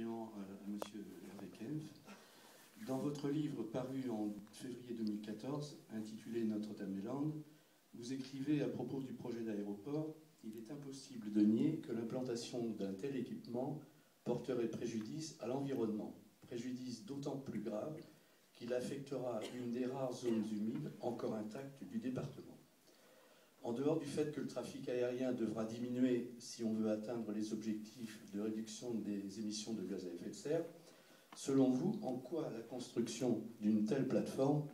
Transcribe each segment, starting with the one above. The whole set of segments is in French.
suppléant à M. Hervé Kempf. Dans votre livre paru en février 2014, intitulé Notre-Dame-des-Landes, vous écrivez à propos du projet d'aéroport: il est impossible de nier que l'implantation d'un tel équipement porterait préjudice à l'environnement. Préjudice d'autant plus grave qu'il affectera une des rares zones humides encore intactes du département. En dehors du fait que le trafic aérien devra diminuer si on veut atteindre les objectifs de réduction des émissions de gaz à effet de serre, selon vous, en quoi la construction d'une telle plateforme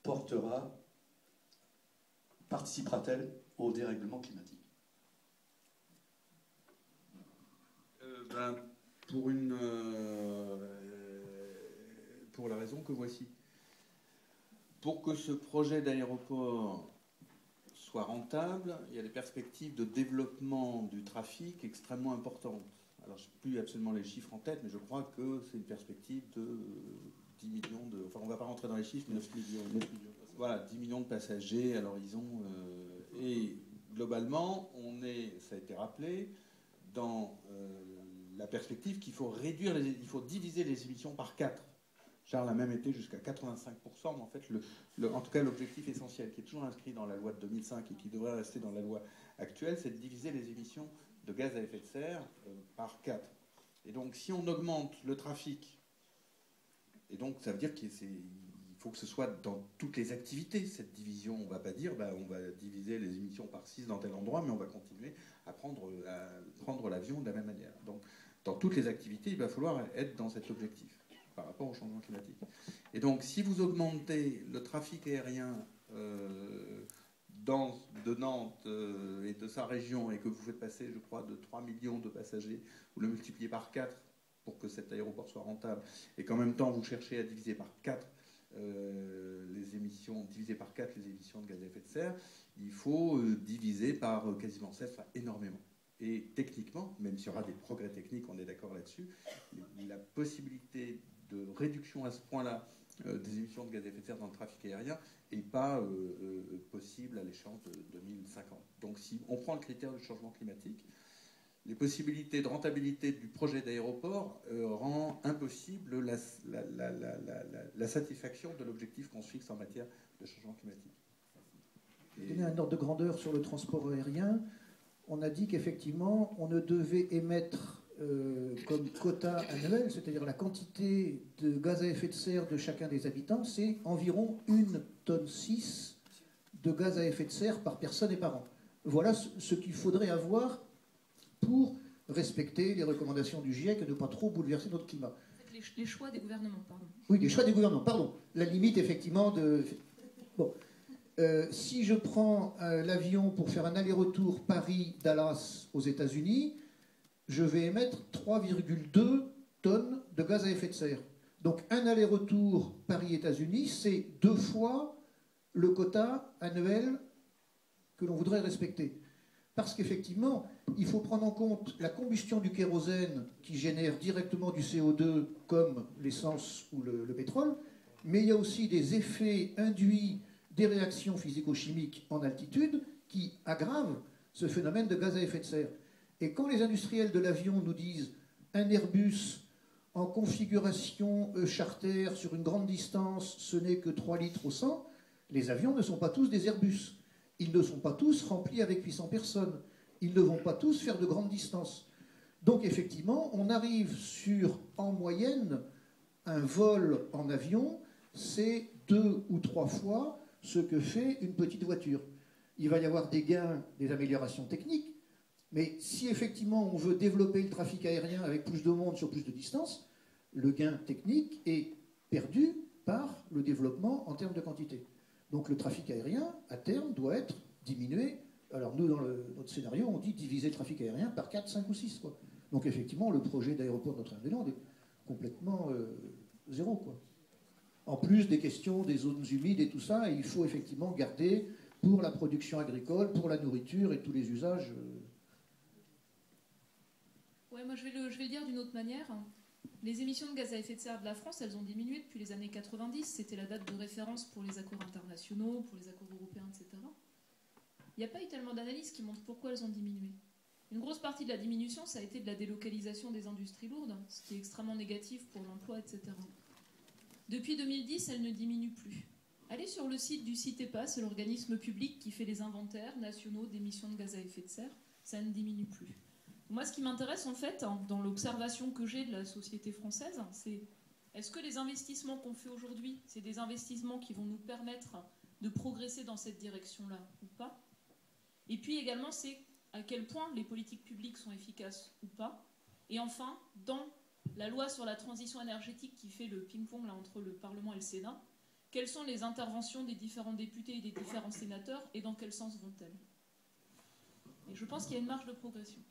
participera-t-elle au dérèglement climatique? Pour la raison que voici. Pour que ce projet d'aéroport soit rentable, il y a des perspectives de développement du trafic extrêmement importantes. Alors, je n'ai plus absolument les chiffres en tête, mais je crois que c'est une perspective de 10 millions de... Enfin, on ne va pas rentrer dans les chiffres, mais 9 millions. Voilà, 10 millions de passagers à l'horizon. Et globalement, ça a été rappelé, dans la perspective qu'il faut il faut diviser les émissions par 4. Charles a même été jusqu'à 85%, mais en fait, en tout cas, l'objectif essentiel, qui est toujours inscrit dans la loi de 2005 et qui devrait rester dans la loi actuelle, c'est de diviser les émissions de gaz à effet de serre par 4. Et donc, si on augmente le trafic, et donc ça veut dire qu'il faut que ce soit dans toutes les activités, cette division. On ne va pas dire on va diviser les émissions par 6 dans tel endroit, mais on va continuer à prendre l'avion de la même manière. Donc, dans toutes les activités, il va falloir être dans cet objectif par rapport au changement climatique. Et donc, si vous augmentez le trafic aérien de Nantes et de sa région, et que vous faites passer, je crois, de 3 millions de passagers, vous le multipliez par 4 pour que cet aéroport soit rentable, et qu'en même temps, vous cherchez à diviser par 4 les émissions de gaz à effet de serre, il faut diviser par quasiment 7, enfin énormément. Et techniquement, même s'il y aura des progrès techniques, on est d'accord là-dessus, la possibilité de réduction à ce point-là des émissions de gaz à effet de serre dans le trafic aérien n'est pas possible à l'échéance de 2050. Donc si on prend le critère du changement climatique, les possibilités de rentabilité du projet d'aéroport rend impossible la satisfaction de l'objectif qu'on se fixe en matière de changement climatique. Pour donner un ordre de grandeur sur le transport aérien, on a dit qu'effectivement, on ne devait émettre comme quota annuel, c'est-à-dire la quantité de gaz à effet de serre de chacun des habitants, c'est environ 1,6 tonne de gaz à effet de serre par personne et par an. Voilà ce qu'il faudrait avoir pour respecter les recommandations du GIEC et ne pas trop bouleverser notre climat. En fait, les choix des gouvernements, pardon. Oui, les choix des gouvernements, pardon. La limite, effectivement, de... Bon. Si je prends l'avion pour faire un aller-retour Paris-Dallas aux États-Unis, je vais émettre 3,2 tonnes de gaz à effet de serre. Donc un aller-retour Paris-États-Unis, c'est 2 fois le quota annuel que l'on voudrait respecter. Parce qu'effectivement, il faut prendre en compte la combustion du kérosène qui génère directement du CO2 comme l'essence ou le pétrole, mais il y a aussi des effets induits des réactions physico-chimiques en altitude qui aggravent ce phénomène de gaz à effet de serre. Et quand les industriels de l'avion nous disent un Airbus en configuration charter sur une grande distance, ce n'est que 3 litres au 100, les avions ne sont pas tous des Airbus. Ils ne sont pas tous remplis avec 800 personnes. Ils ne vont pas tous faire de grandes distances. Donc effectivement, on arrive sur, en moyenne, un vol en avion, c'est 2 ou 3 fois ce que fait une petite voiture. Il va y avoir des gains, des améliorations techniques, mais si effectivement on veut développer le trafic aérien avec plus de monde sur plus de distance, le gain technique est perdu par le développement en termes de quantité. Donc le trafic aérien, à terme, doit être diminué. Alors nous, dans notre scénario, on dit diviser le trafic aérien par 4, 5 ou 6. Quoi. Donc effectivement, le projet d'aéroport de Notre-Dame-des-Landes est complètement zéro. Quoi. En plus des questions des zones humides et tout ça, il faut effectivement garder pour la production agricole, pour la nourriture et tous les usages. Ouais, moi je vais le dire d'une autre manière. Les émissions de gaz à effet de serre de la France, elles ont diminué depuis les années 90. C'était la date de référence pour les accords internationaux, pour les accords européens, etc. Il n'y a pas eu tellement d'analyses qui montrent pourquoi elles ont diminué. Une grosse partie de la diminution, ça a été de la délocalisation des industries lourdes, ce qui est extrêmement négatif pour l'emploi, etc. Depuis 2010, elle ne diminue plus. Allez sur le site du CITEPA, c'est l'organisme public qui fait les inventaires nationaux d'émissions de gaz à effet de serre, ça ne diminue plus. Moi, ce qui m'intéresse en fait, dans l'observation que j'ai de la société française, c'est est-ce que les investissements qu'on fait aujourd'hui, c'est des investissements qui vont nous permettre de progresser dans cette direction-là ou pas? Et puis également, c'est à quel point les politiques publiques sont efficaces ou pas. Et enfin, dans la loi sur la transition énergétique qui fait le ping-pong là, entre le Parlement et le Sénat, quelles sont les interventions des différents députés et des différents sénateurs et dans quel sens vont-elles? Et je pense qu'il y a une marge de progression.